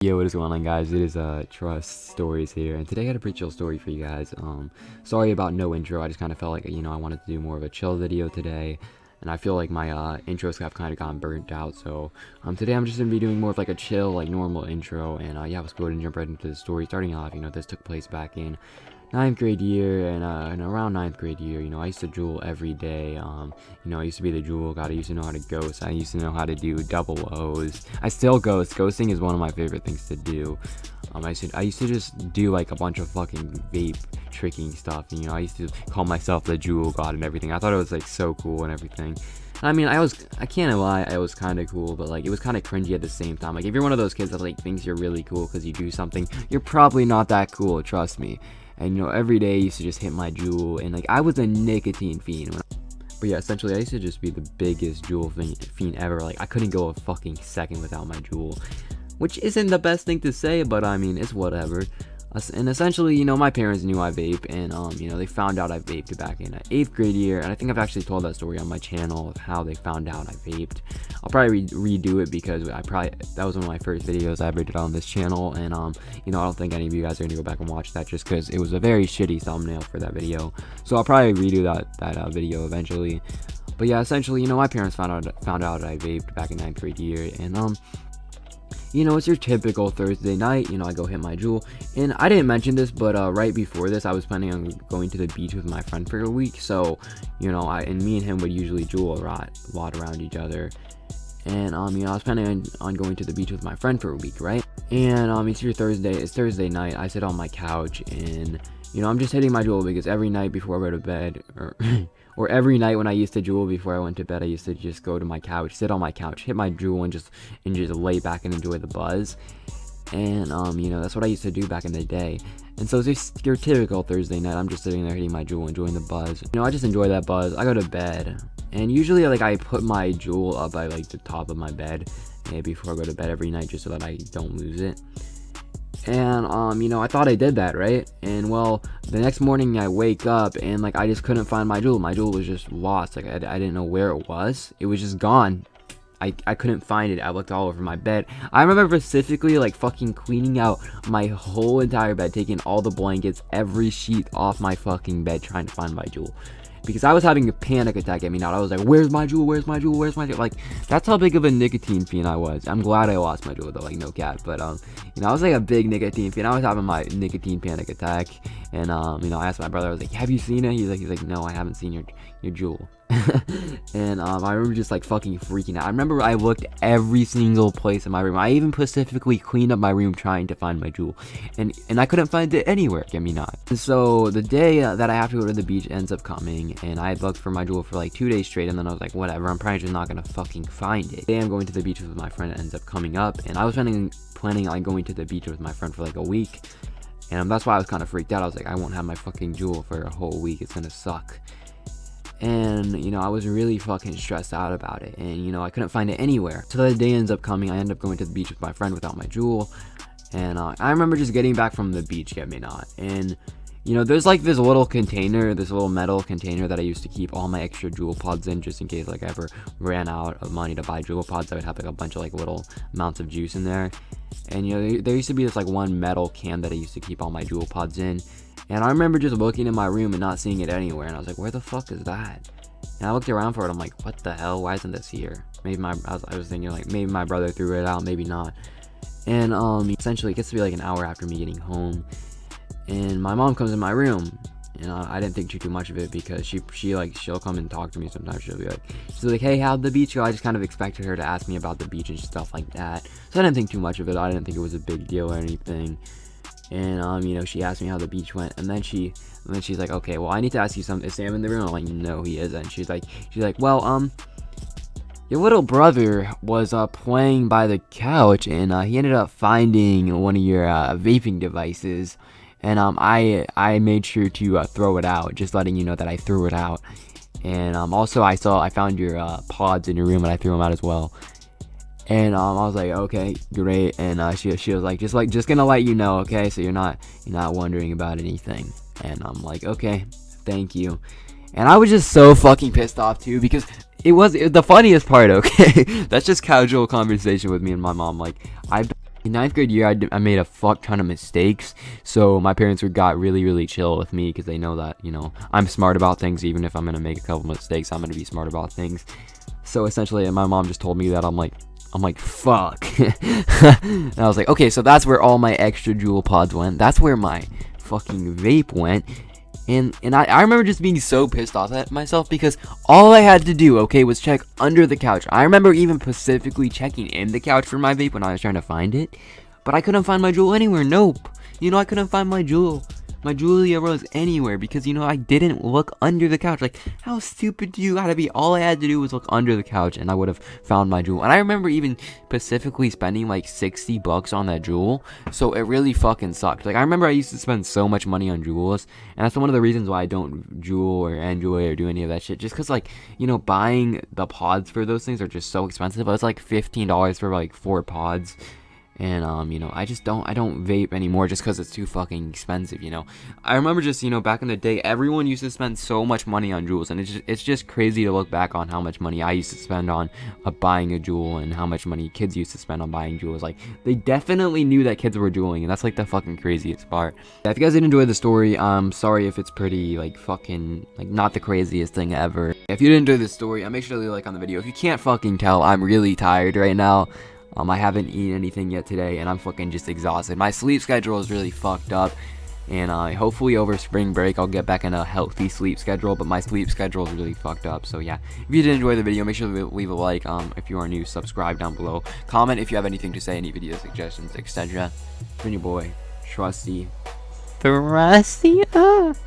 Yo, what is going on, guys? It is Trust Stories here, and today I got a pretty chill story for you guys. Sorry about no intro. I just kind of felt like I wanted to do more of a chill video today, and I feel like my intros have kind of gotten burnt out. So today I'm just gonna be doing more of like a chill, like normal intro, and yeah, let's go ahead and jump right into the story. Starting off, this took place back in ninth grade year, and around ninth grade year, I used to jewel every day. I used to be the jewel god. I used to know how to ghost. I used to know how to do double O's. I still ghost. Ghosting is one of my favorite things to do. I used to just do like a bunch of fucking vape tricking stuff. I used to call myself the jewel god and everything. I thought it was like so cool and everything. I can't lie, I was kind of cool, but like it was kind of cringy at the same time. Like if you're one of those kids that like thinks you're really cool because you do something, you're probably not that cool, trust me. And every day I used to just hit my jewel, and like I was a nicotine fiend. But yeah, essentially I used to just be the biggest jewel fiend ever. Like I couldn't go a fucking second without my jewel, which isn't the best thing to say, but I mean it's whatever. And essentially, my parents knew I vape, and they found out I vaped back in 8th grade year, and I think I've actually told that story on my channel of how they found out I vaped. I'll probably redo it because that was one of my first videos I ever did on this channel, and I don't think any of you guys are gonna go back and watch that just because it was a very shitty thumbnail for that video. So I'll probably redo that video eventually. But yeah, essentially, my parents found out I vaped back in 9th grade year, and it's your typical Thursday night, I go hit my jewel. And I didn't mention this, but right before this, I was planning on going to the beach with my friend for a week. So, me and him would usually jewel a lot around each other. And, I was planning on going to the beach with my friend for a week, right? And, it's Thursday night. I sit on my couch and, I'm just hitting my jewel because every night before I go to bed, or every night when I used to jewel before I went to bed, I used to just go to my couch, sit on my couch, hit my jewel, and just lay back and enjoy the buzz. And that's what I used to do back in the day. And so it's just your typical Thursday night. I'm just sitting there hitting my jewel, enjoying the buzz. I just enjoy that buzz. I go to bed, and usually like I put my jewel up by like the top of my bed before I go to bed every night, just so that I don't lose it. And I thought I did that, right? And well, the next morning I wake up and like I just couldn't find my jewel. My jewel was just lost. Like I didn't know where it was. It was just gone. I couldn't find it. I looked all over my bed. I remember specifically like fucking cleaning out my whole entire bed, taking all the blankets, every sheet off my fucking bed, trying to find my jewel. Because I was having a panic attack at me now. I was like, where's my jewel? Where's my jewel? Where's my jewel? Like, that's how big of a nicotine fiend I was. I'm glad I lost my jewel though, like no cap. But I was like a big nicotine fiend. I was having my nicotine panic attack. And I asked my brother, I was like, have you seen it? He's like, no, I haven't seen your jewel. And I remember just like fucking freaking out. I remember I looked every single place in my room. I even specifically cleaned up my room trying to find my jewel, and I couldn't find it anywhere. Get me not. And so the day that I have to go to the beach ends up coming, and I had looked for my jewel for like 2 days straight, and then I was like, whatever, I'm probably just not gonna fucking find it. The day I'm going to the beach with my friend ends up coming up, and I was planning on going to the beach with my friend for like a week, and that's why I was kind of freaked out. I was like, I won't have my fucking jewel for a whole week. It's gonna suck. And I was really fucking stressed out about it, and I couldn't find it anywhere. So the day ends up coming. I end up going to the beach with my friend without my jewel, and I remember just getting back from the beach, get me not, and there's like this little metal container that I used to keep all my extra jewel pods in, just in case like I ever ran out of money to buy jewel pods. I would have like a bunch of like little amounts of juice in there. And there used to be this like one metal can that I used to keep all my jewel pods in. And I remember just looking in my room and not seeing it anywhere, and I was like, where the fuck is that? And I looked around for it. I'm like, what the hell? Why isn't this here? Maybe I was thinking like maybe my brother threw it out, maybe not. And essentially it gets to be like an hour after me getting home, and my mom comes in my room, and I didn't think too much of it because she'll come and talk to me sometimes. She's like, hey, how'd the beach go? I just kind of expected her to ask me about the beach and stuff like that, so I didn't think too much of it. I didn't think it was a big deal or anything. And she asked me how the beach went, and then she's like, okay, well, I need to ask you something. Is Sam in the room? I'm like, no, he isn't. She's like, well, your little brother was playing by the couch, and he ended up finding one of your vaping devices, and I made sure to throw it out, just letting you know that I threw it out. And also I found your pods in your room, and I threw them out as well. And I was like, okay, great. And she was like, just gonna let you know, okay, so you're not wondering about anything. And I'm like, okay, thank you. And I was just so fucking pissed off too, because it was the funniest part. Okay, that's just casual conversation with me and my mom. Like, In ninth grade year, I made a fuck ton of mistakes, so my parents got really chill with me because they know that, you know, I'm smart about things. Even if I'm gonna make a couple mistakes, I'm gonna be smart about things. So essentially, my mom just told me that I'm like fuck. And I was like, okay, so that's where all my extra jewel pods went. That's where my fucking vape went. And I remember just being so pissed off at myself because all I had to do, okay, was check under the couch. I remember even specifically checking in the couch for my vape when I was trying to find it. But I couldn't find my jewel anywhere. Nope. You know, I couldn't find my jewel. My Julia Rose anywhere because, you know, I didn't look under the couch. Like, how stupid do you gotta be? All I had to do was look under the couch and I would have found my jewel. And I remember even specifically spending like $60 on that jewel, so it really fucking sucked. Like, I remember I used to spend so much money on jewels, and that's one of the reasons why I don't jewel or enjoy or do any of that shit, just because, like, you know, buying the pods for those things are just so expensive. It's like $15 for like 4 pods. And you know, I don't vape anymore just because it's too fucking expensive, you know. I remember just, you know, back in the day, everyone used to spend so much money on jewels, and it's just crazy to look back on how much money I used to spend on buying a jewel and how much money kids used to spend on buying jewels. Like, they definitely knew that kids were jeweling, and that's like the fucking craziest part. Yeah, if you guys did enjoy the story, sorry if it's pretty like fucking like not the craziest thing ever. If you did enjoy this story, make sure to leave a like on the video. If you can't fucking tell, I'm really tired right now. I haven't eaten anything yet today, and I'm fucking just exhausted. My sleep schedule is really fucked up, and hopefully over spring break I'll get back in a healthy sleep schedule, but my sleep schedule is really fucked up. So yeah, if you did enjoy the video, make sure to leave a like. If you are new, subscribe down below. Comment if you have anything to say, any video suggestions, etc. It's been your boy, Trusty. Peace out.